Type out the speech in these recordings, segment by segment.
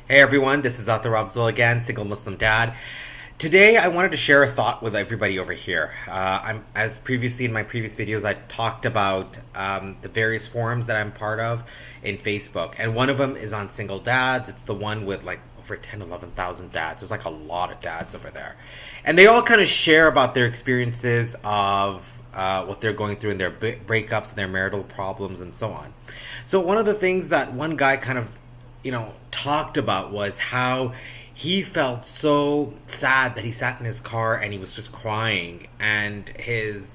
Hey everyone, this is Athar Afzal again, single Muslim dad. Today I wanted to share a thought with everybody over here. As previously in my previous videos, I talked about the various forums that I'm part of in Facebook, and one of them is on single dads. It's the one with like over 10, 11,000 dads. There's like a lot of dads over there. And they all kind of share about their experiences of what they're going through in their breakups and their marital problems and so on. So one of the things that one guy kind of talked about was how he felt so sad that he sat in his car and he was just crying, and his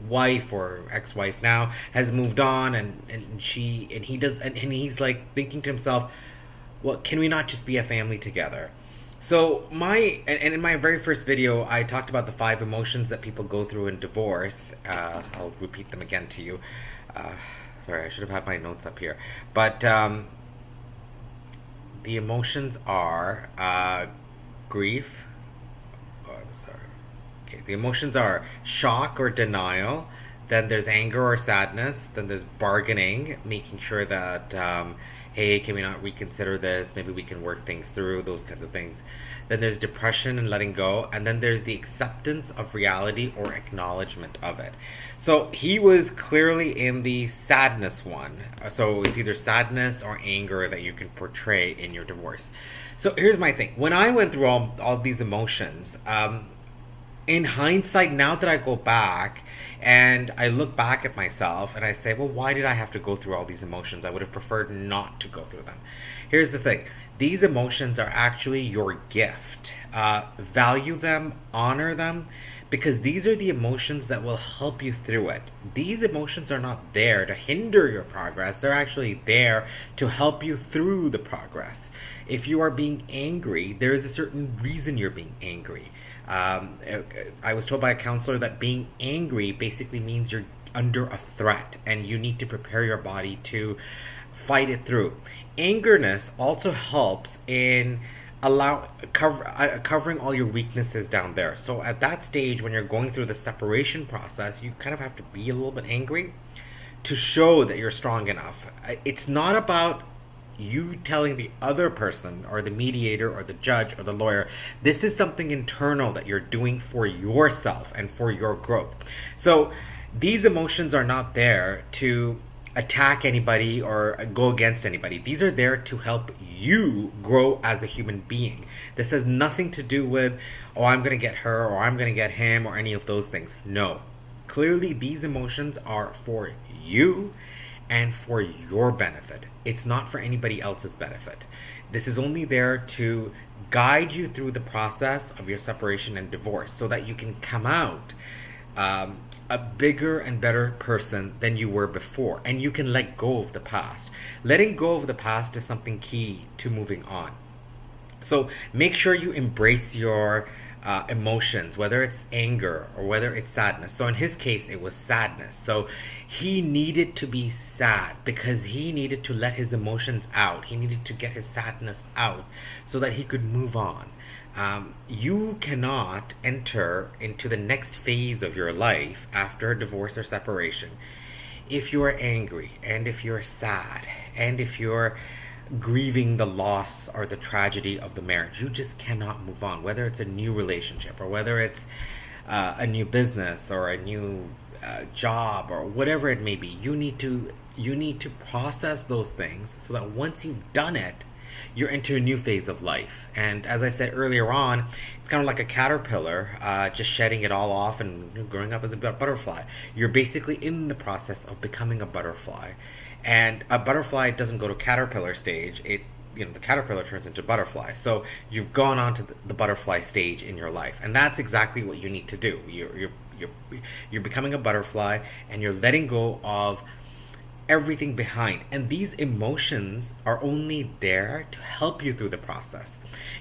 wife or ex-wife now has moved on, and he's like thinking to himself, well, can we not just be a family together? So and in my very first video, I talked about the 5 emotions that people go through in divorce. I'll repeat them again to you. Sorry, I should have had my notes up here, but the emotions are grief. Oh, I'm sorry. Okay, the emotions are shock or denial. Then there's anger or sadness. Then there's bargaining, making sure that, hey, can we not reconsider this? Maybe we can work things through, those kinds of things. Then there's depression and letting go. And then there's the acceptance of reality or acknowledgement of it. So he was clearly in the sadness one. So it's either sadness or anger that you can portray in your divorce. So here's my thing. When I went through all these emotions, in hindsight, now that I go back and I look back at myself and I say, well, why did I have to go through all these emotions? I would have preferred not to go through them. Here's the thing. These emotions are actually your gift. Value them, honor them, because these are the emotions that will help you through it. These emotions are not there to hinder your progress. They're actually there to help you through the progress. If you are being angry, there is a certain reason you're being angry. I was told by a counselor that being angry basically means you're under a threat and you need to prepare your body to fight it through. Angerness also helps in covering all your weaknesses down there. So at that stage, when you're going through the separation process, you kind of have to be a little bit angry to show that you're strong enough. It's not about you telling the other person or the mediator or the judge or the lawyer. This is something internal that you're doing for yourself and for your growth. So these emotions are not there to attack anybody or go against anybody. These are there to help you grow as a human being. This has nothing to do with, oh, I'm going to get her or I'm going to get him or any of those things. No. Clearly, these emotions are for you and for your benefit. It's not for anybody else's benefit. This is only there to guide you through the process of your separation and divorce so that you can come out a bigger and better person than you were before, and you can let go of the past. Letting go of the past is something key to moving on. So make sure you embrace your emotions, whether it's anger or whether it's sadness. So in his case, it was sadness. So he needed to be sad because he needed to let his emotions out. He needed to get his sadness out so that he could move on. You cannot enter into the next phase of your life after a divorce or separation if you are angry and if you're sad and if you're grieving the loss or the tragedy of the marriage. You just cannot move on, whether it's a new relationship or whether it's a new business or a new job or whatever it may be. You need to process those things so that once you've done it, you're into a new phase of life. And as I said earlier on, it's kind of like a caterpillar, just shedding it all off and growing up as a butterfly. You're basically in the process of becoming a butterfly. And a butterfly doesn't go to caterpillar stage. The caterpillar turns into butterfly. So you've gone on to the butterfly stage in your life. And that's exactly what you need to do. You're becoming a butterfly and you're letting go of everything behind, and these emotions are only there to help you through the process.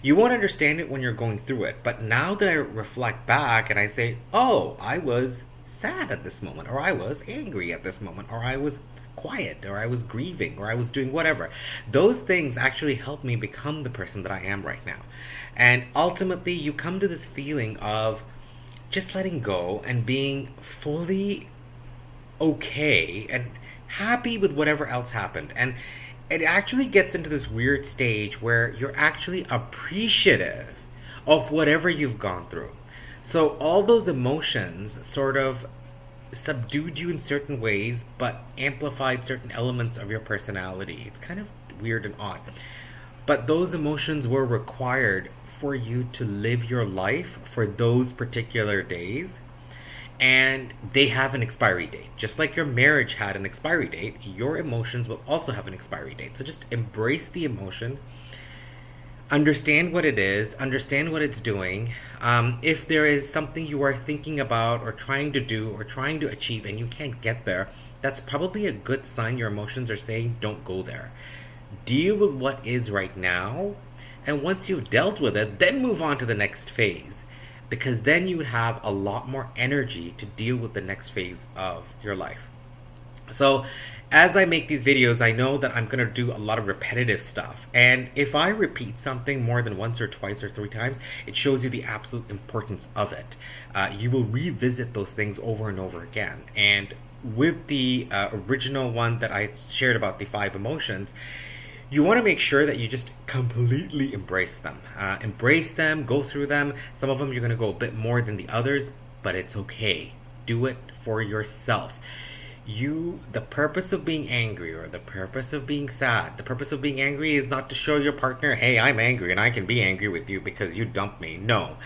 You won't understand it when you're going through it, but now that I reflect back and I say, oh, I was sad at this moment, or I was angry at this moment, or I was quiet, or I was grieving, or I was doing whatever, those things actually help me become the person that I am right now. And ultimately you come to this feeling of just letting go and being fully okay and happy with whatever else happened. And it actually gets into this weird stage where you're actually appreciative of whatever you've gone through. So all those emotions sort of subdued you in certain ways, but amplified certain elements of your personality. It's kind of weird and odd. But those emotions were required for you to live your life for those particular days. And they have an expiry date. Just like your marriage had an expiry date, your emotions will also have an expiry date. So just embrace the emotion, understand what it is, understand what it's doing. If there is something you are thinking about or trying to do or trying to achieve and you can't get there, that's probably a good sign your emotions are saying don't go there. Deal with what is right now, and once you've dealt with it, then move on to the next phase. Because then you would have a lot more energy to deal with the next phase of your life. So as I make these videos, I know that I'm going to do a lot of repetitive stuff. And if I repeat something more than once or twice or three times, it shows you the absolute importance of it. You will revisit those things over and over again. And with the original one that I shared about the 5 emotions, you want to make sure that you just completely embrace them. Embrace them, go through them. Some of them you're going to go a bit more than the others, but it's okay. Do it for yourself. The purpose of being angry or the purpose of being sad, the purpose of being angry is not to show your partner, hey, I'm angry and I can be angry with you because you dumped me. No.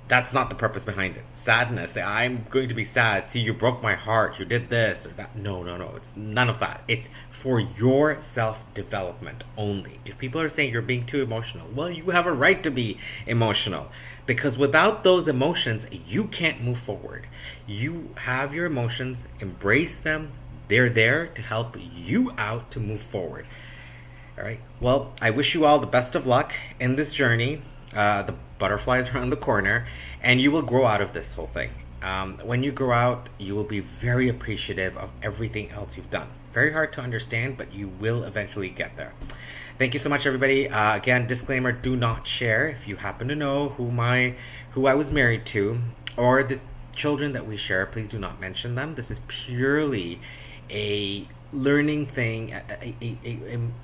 That's not the purpose behind it. Sadness, I'm going to be sad. See, you broke my heart. You did this or that. No. It's none of that. It's for your self-development only. If people are saying you're being too emotional, well, you have a right to be emotional. Because without those emotions, you can't move forward. You have your emotions, embrace them. They're there to help you out to move forward. All right. Well, I wish you all the best of luck in this journey. The butterflies around the corner, and you will grow out of this whole thing. When you grow out, you will be very appreciative of everything else you've done. Very hard to understand, but you will eventually get there. Thank you so much, everybody. Again, disclaimer: do not share. If you happen to know who I was married to, or the children that we share, please do not mention them. This is purely a learning thing,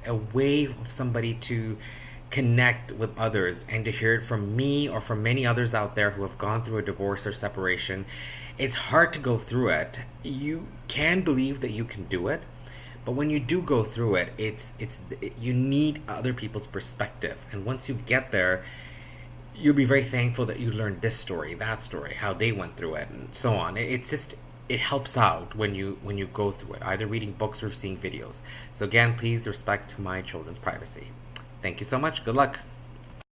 a way of somebody to connect with others and to hear it from me or from many others out there who have gone through a divorce or separation. It's hard to go through it. You can believe that you can do it, but when you do go through it, you need other people's perspective. And once you get there, you'll be very thankful that you learned this story, that story, how they went through it, and so on. It helps out when you go through it, either reading books or seeing videos. So again, please respect my children's privacy. Thank you so much. Good luck.